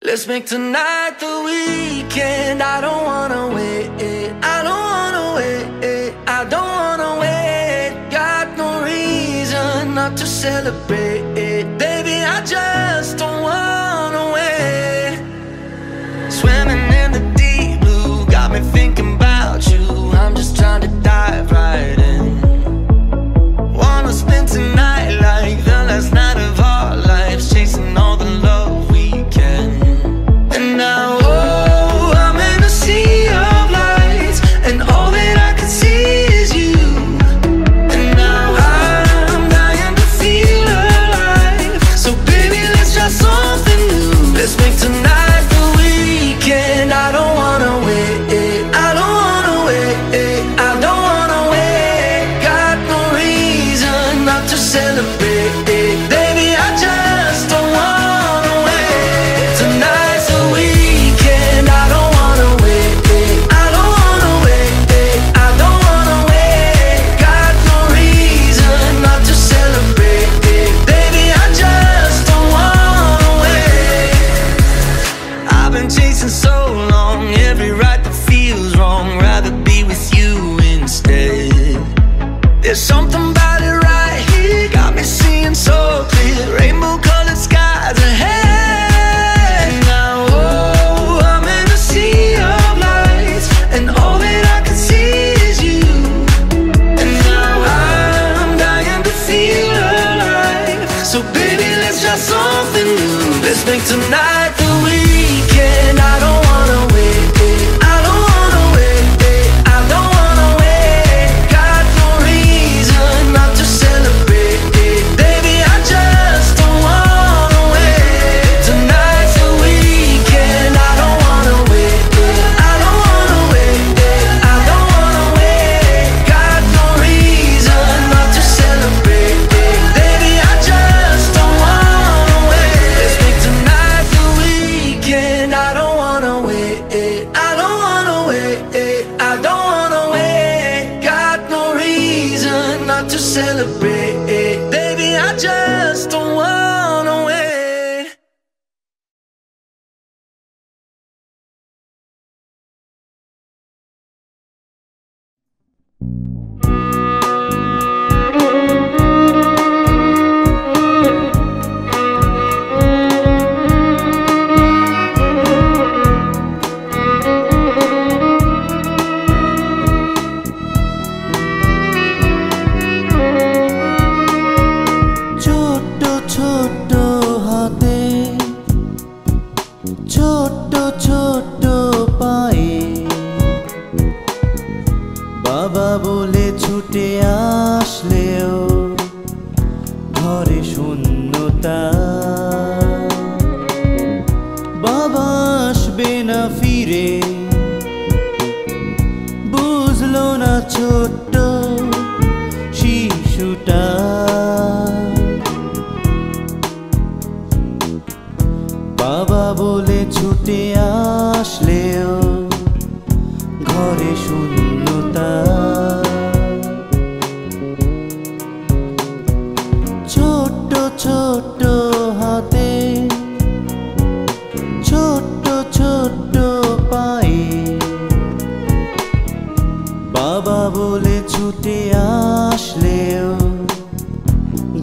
Let's make tonight the weekend. I don't wanna wait. I don't wanna wait. I don't wanna wait. Got no reason not to celebrate. Baby, I just don't wanna wait. Swimming in the deep blue got me thinking about you. I'm just trying to dive right in. Wanna spend tonight like the last night of our lives, chasing all the love we can. And now, oh, I'm in a sea of lights, and all that I can see is you. And now I'm dying to feel alive. So baby, let's try something new. Let's make tonight the weekend. I don't wanna wait. I don't wanna wait. I don't wanna wait. Got no reason not to celebrate. Baby, I just don't wanna wait. Tonight's the weekend. I don't wanna wait. I don't wanna wait. I don't wanna wait. Got no reason not to celebrate. Baby, I just don't wanna wait. I've been chasing so long, every right that feels wrong. Rather be with you instead. There's something about it right here, got me seeing so clear. Rainbow colored skies ahead. Now, oh, I'm in a sea of lights, and all that I can see is you. And now I'm dying to feel alive. So baby, let's try something new. Let's make tonight the weekend. I don't wanna wait. I don't wanna wait. I don't wanna wait. Got no reason not to celebrate. Baby, I just don't wanna wait. Tonight's the weekend. I don't wanna wait. I don't wanna wait. I don't wanna wait. Got no reason not to celebrate. Baby, I just don't wanna wait. Let's make tonight the weekend. I don't wanna wait. I don't wanna wait. I don't wanna wait. Got no reason not to celebrate. Baby, I just don't wanna wait. ছোট্ট ছোট্ট হাতে, ছোট্ট ছোট্ট পায়ে, বাবা বলে ছুটে আসলেও ঘরে শূন্যতা। বাবা আসবে না ফিরে, বুঝলো না ছোট্ট শিশুটা। বাবা বলে ছুটে আসলেও ঘরে শূন্যতা। ছোট্ট ছোট্ট হাতে, ছোট্ট ছোট্ট পায়ে, বাবা বলে ছুটে আসলেও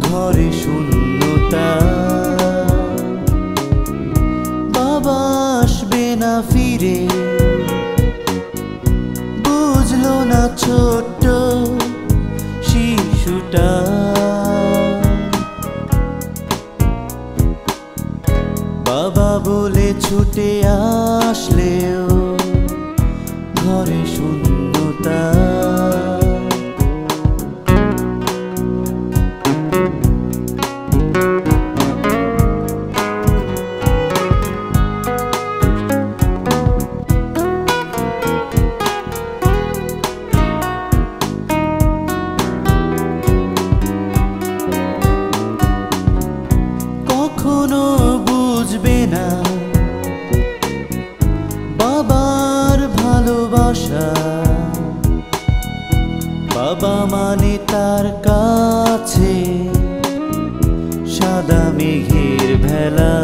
ঘরে শূন্যতা। বাবা আসবে না ফিরে, বুঝলো না ছোট্ট শিশুটা। বাবা বলে ছুটে আসলেও ঘরে শূন্যতা। কখনো বুঝবে না বাবার ভালোবাসা। বাবা মানে তার কাছে সাদা মেঘের ভেলা।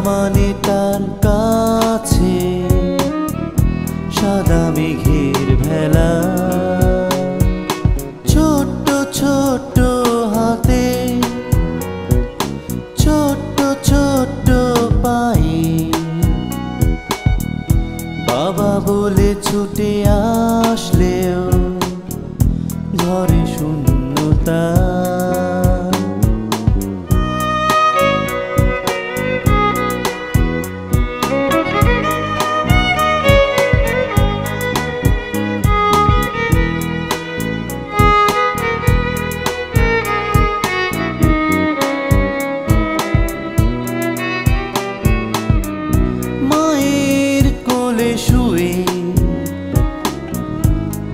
মানে তার কাছে সাদা মেঘের ভেলা, ছোট্ট ছোট্ট হাতে ছোট্ট ছোট্ট পায়ে, বাবা বলে ছুটে আসলেও ঘরে শূন্যতা। মায়ের কোলে শুয়ে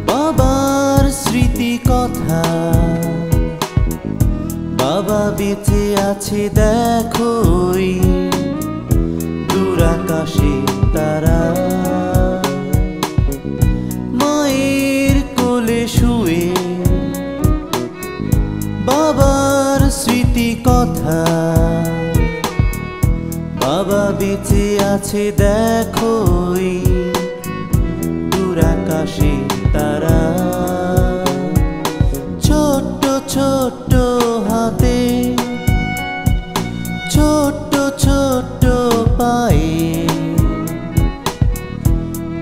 বাবার স্মৃতি কথা, বাবা বেঁচে আছে দেখো দূর আকাশে তারা। মায়ের কোলে শুয়ে বাবার স্মৃতি কথা, বাবা বেঁচে আছে দেখো দূর আকাশে তারা। ছোট্ট ছোট্ট হাতে ছোট্ট ছোট্ট পায়ে,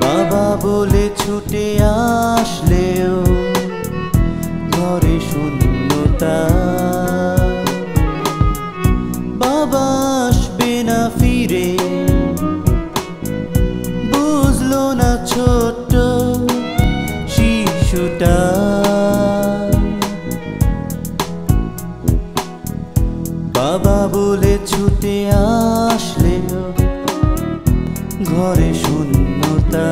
বাবা বলে ছুটে আসলেও ঘরে শূন্যতা। বাবা আসবে না ফিরে, বুঝলো না ছোট্ট শিশুটা। বাবা বলে ছুটে আসলেও ঘরে শূন্যতা।